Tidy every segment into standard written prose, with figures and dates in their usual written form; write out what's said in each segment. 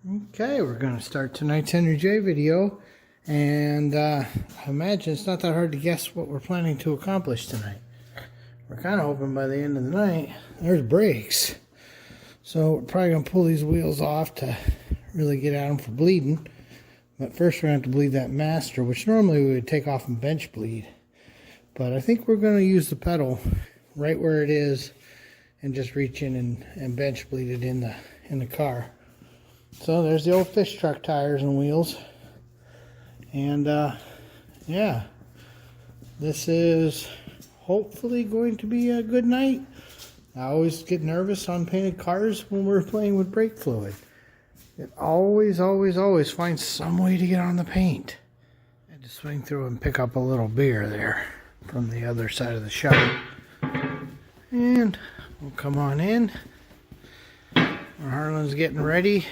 Okay, we're going to start tonight's NJ video, and I imagine it's not that hard to guess what we're planning to accomplish tonight. We're kind of hoping by the end of the night there's brakes, so we're probably going to pull these wheels off to really get at them for bleeding. But first we're going to have to bleed that master, which normally we would take off and bench bleed, but I think we're going to use the pedal right where it is and just reach in and bench bleed it in the car. So there's the old fish truck tires and wheels. And yeah, this is hopefully going to be a good night. I always get nervous on painted cars when we're playing with brake fluid. It always finds some way to get on the paint. I had to swing through and pick up a little beer there from the other side of the shop. And we'll come on in. Harlan's getting ready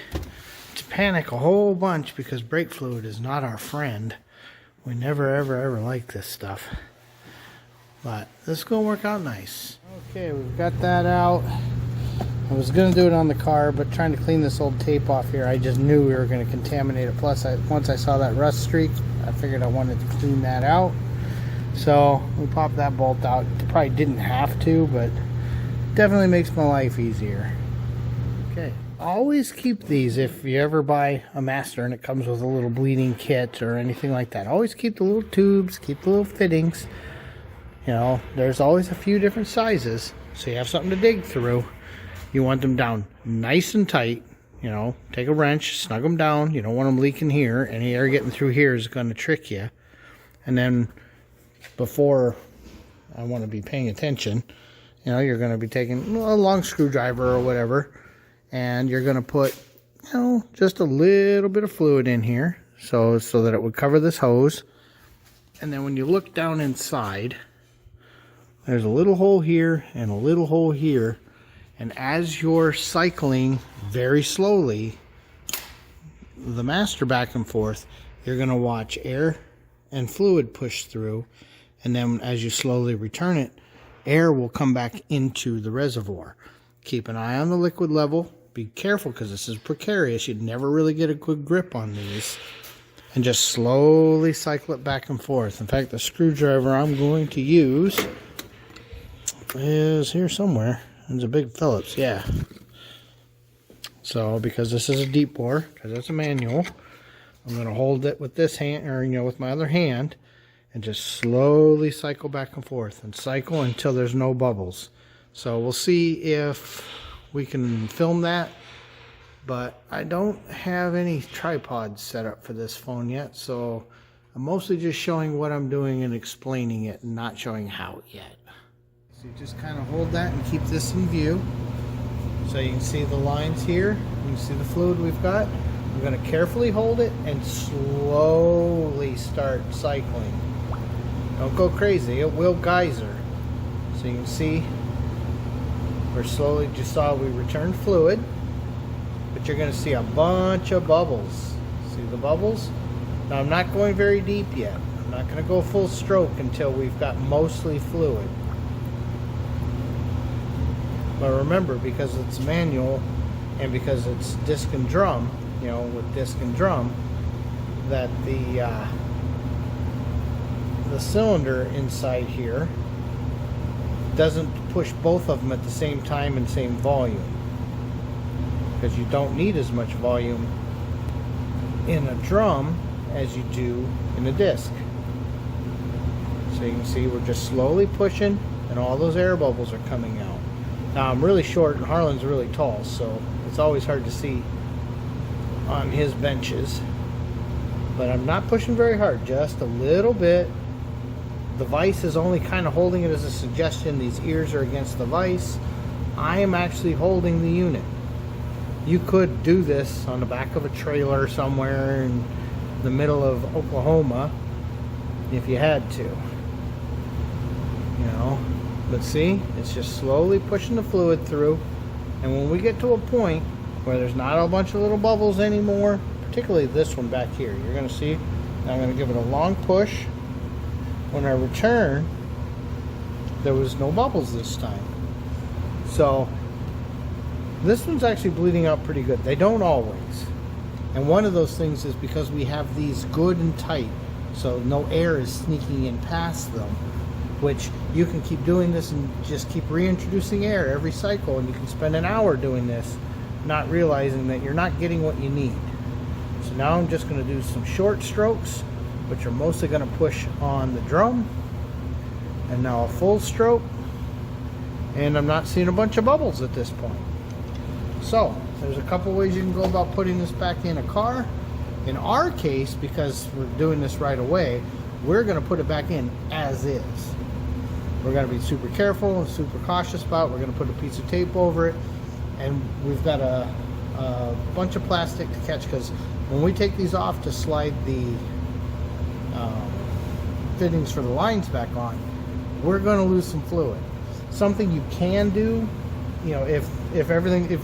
to panic a whole bunch because brake fluid is not our friend. We never ever like this stuff, but this is gonna work out nice. Okay, we've got that out. I was gonna do it on the car, but trying to clean this old tape off here, I just knew we were gonna contaminate it. Plus, once I saw that rust streak, I figured I wanted to clean that out. So we popped that bolt out. Probably didn't have to, but definitely makes my life easier. Okay, always keep these if you ever buy a master and it comes with a little bleeding kit or anything like that. Always keep the little tubes, keep the little fittings. You know, there's always a few different sizes, so you have something to dig through. You want them down nice and tight. You know, take a wrench, snug them down. You don't want them leaking here. Any air getting through here is going to trick you. And then before I want to be paying attention, you know, you're going to be taking a long screwdriver or whatever, and you're going to put, you know, just a little bit of fluid in here so that it would cover this hose. And then when you look down inside, there's a little hole here and a little hole here. And as you're cycling very slowly the master back and forth, you're going to watch air and fluid push through. And then as you slowly return it, air will come back into the reservoir. Keep an eye on the liquid level. Be careful because this is precarious. You'd never really get a good grip on these. And just slowly cycle it back and forth. In fact, the screwdriver I'm going to use is here somewhere. It's a big Phillips, yeah. So because this is a deep bore, because it's a manual, I'm going to hold it with this hand, or with my other hand, and just slowly cycle back and forth and cycle until there's no bubbles. So we'll see if we can film that, but I don't have any tripods set up for this phone yet, so I'm mostly just showing what I'm doing and explaining it and not showing how yet. So you just kind of hold that and keep this in view so you can see the lines here. You can see the fluid we've got. I'm going to carefully hold it and slowly start cycling. Don't go crazy, it will geyser. So you can see we're slowly, just saw we returned fluid, but you're going to see a bunch of bubbles. See the bubbles? Now I'm not going very deep yet. I'm not going to go full stroke until we've got mostly fluid. But remember, because it's manual and because it's disc and drum, with disc and drum, that the cylinder inside here doesn't push both of them at the same time and same volume, because you don't need as much volume in a drum as you do in a disc. So you can see we're just slowly pushing and all those air bubbles are coming out. Now I'm really short and Harlan's really tall, so it's always hard to see on his benches, but I'm not pushing very hard, just a little bit. The vise is only kind of holding it as a suggestion. These ears are against the vise. I am actually holding the unit. You could do this on the back of a trailer somewhere in the middle of Oklahoma if you had to. But see, it's just slowly pushing the fluid through. And when we get to a point where there's not a bunch of little bubbles anymore, particularly this one back here, you're going to see, I'm going to give it a long push. When I return, there was no bubbles this time. So this one's actually bleeding out pretty good. They don't always. And one of those things is because we have these good and tight, so no air is sneaking in past them, which you can keep doing this and just keep reintroducing air every cycle, and you can spend an hour doing this, not realizing that you're not getting what you need. So now I'm just going to do some short strokes, which are mostly going to push on the drum, and now a full stroke, and I'm not seeing a bunch of bubbles at this point. So there's a couple ways you can go about putting this back in a car. In our case, because we're doing this right away, we're going to put it back in as is. We're going to be super careful and super cautious about it. We're going to put a piece of tape over it, and we've got a bunch of plastic to catch, because when we take these off to slide the fittings for the lines back on, we're going to lose some fluid. Something you can do, you know, if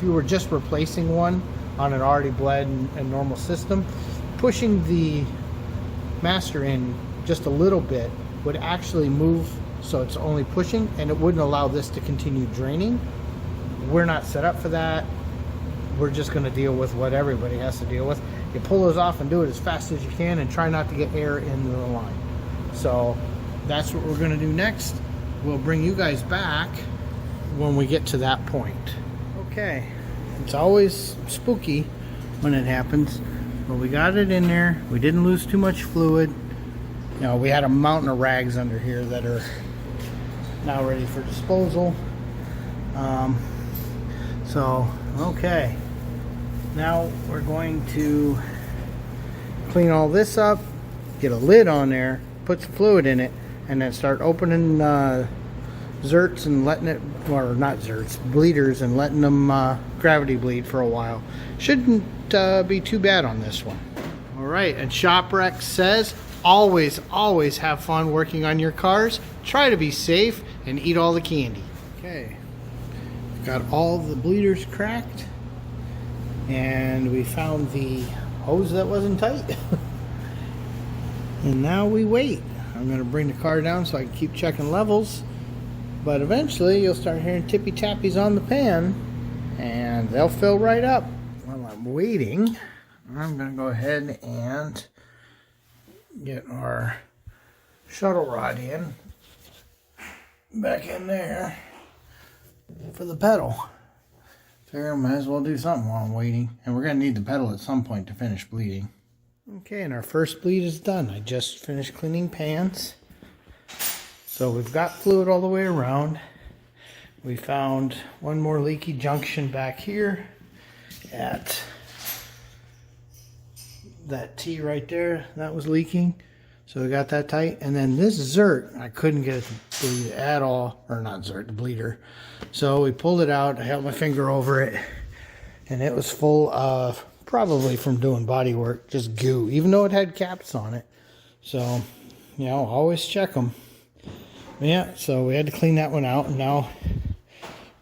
you were just replacing one on an already bled and normal system, pushing the master in just a little bit would actually move, so it's only pushing, and it wouldn't allow this to continue draining. We're not set up for that. We're just going to deal with what everybody has to deal with. You pull those off and do it as fast as you can, and try not to get air into the line. So that's what we're going to do next. We'll bring you guys back when we get to that point. Okay, it's always spooky when it happens, but we got it in there. We didn't lose too much fluid. You know, we had a mountain of rags under here that are now ready for disposal. Okay, now we're going to clean all this up, get a lid on there, put some fluid in it, and then start opening zerts and letting it, or not zerts, bleeders, and letting them gravity bleed for a while. Shouldn't be too bad on this one. All right, and ShopRex says, always have fun working on your cars. Try to be safe and eat all the candy. Okay, got all the bleeders cracked, and we found the hose that wasn't tight. And now we wait. I'm going to bring the car down so I can keep checking levels, but eventually you'll start hearing tippy tappies on the pan, and they'll fill right up. While I'm waiting, I'm going to go ahead and get our shuttle rod in, back in there for the pedal. Figure I might as well do something while I'm waiting, and we're going to need the pedal at some point to finish bleeding. Okay, and our first bleed is done. I just finished cleaning pans. So we've got fluid all the way around. We found one more leaky junction back here at that T right there. That was leaking. So we got that tight. And then this zert, I couldn't get it to bleed at all. Or not zert, the bleeder. So we pulled it out. I held my finger over it. And it was full of, probably from doing body work, just goo, even though it had caps on it. So, you know, always check them. Yeah, so we had to clean that one out, and now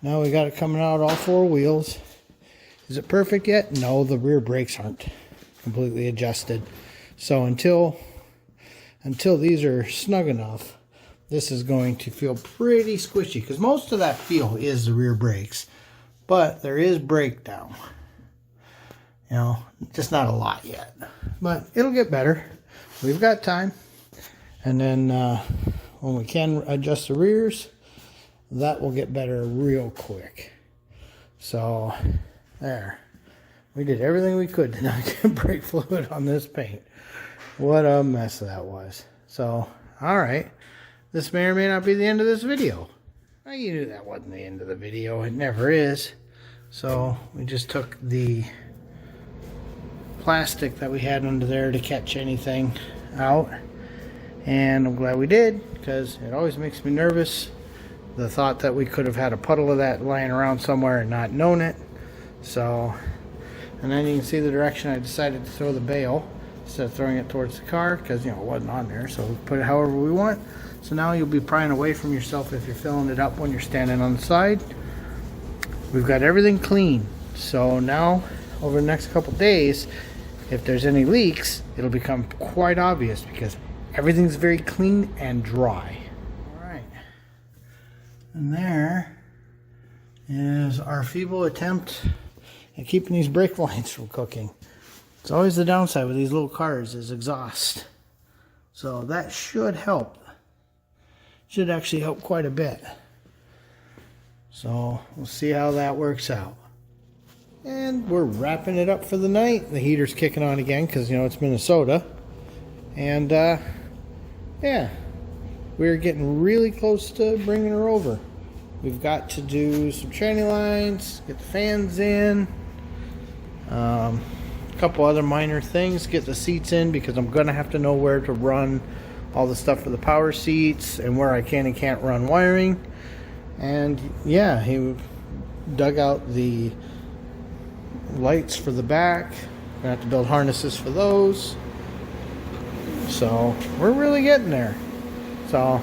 we got it coming out all four wheels. Is it perfect yet? No, the rear brakes aren't completely adjusted. So until these are snug enough, this is going to feel pretty squishy, because most of that feel is the rear brakes, but there is breakdown. You know, just not a lot yet, but it'll get better. We've got time. And then when we can adjust the rears, that will get better real quick. So there, we did everything we could to not get brake fluid on this paint. What a mess that was. So, all right, this may or may not be the end of this video. Well, you knew that wasn't the end of the video. It never is. So we just took the plastic that we had under there to catch anything out, and I'm glad we did, because it always makes me nervous, the thought that we could have had a puddle of that lying around somewhere and not known it. So, and then you can see the direction I decided to throw the bale instead of throwing it towards the car, because, you know, it wasn't on there. So we put it however we want. So now you'll be prying away from yourself if you're filling it up when you're standing on the side. We've got everything clean. So now, over the next couple days, if there's any leaks, it'll become quite obvious, because everything's very clean and dry. All right. And there is our feeble attempt at keeping these brake lines from cooking. It's always the downside with these little cars is exhaust. So that should help. Should actually help quite a bit. So we'll see how that works out. And we're wrapping it up for the night. The heater's kicking on again because, you know, it's Minnesota. And yeah, we're getting really close to bringing her over. We've got to do some tranny lines, get the fans in, a couple other minor things, get the seats in because I'm going to have to know where to run all the stuff for the power seats and where I can and can't run wiring. And yeah, he dug out the lights for the back. We're gonna have to build harnesses for those. So we're really getting there. So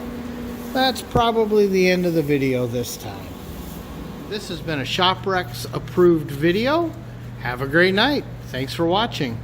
that's probably the end of the video this time. This has been a ShopRex approved video. Have a great night. Thanks for watching.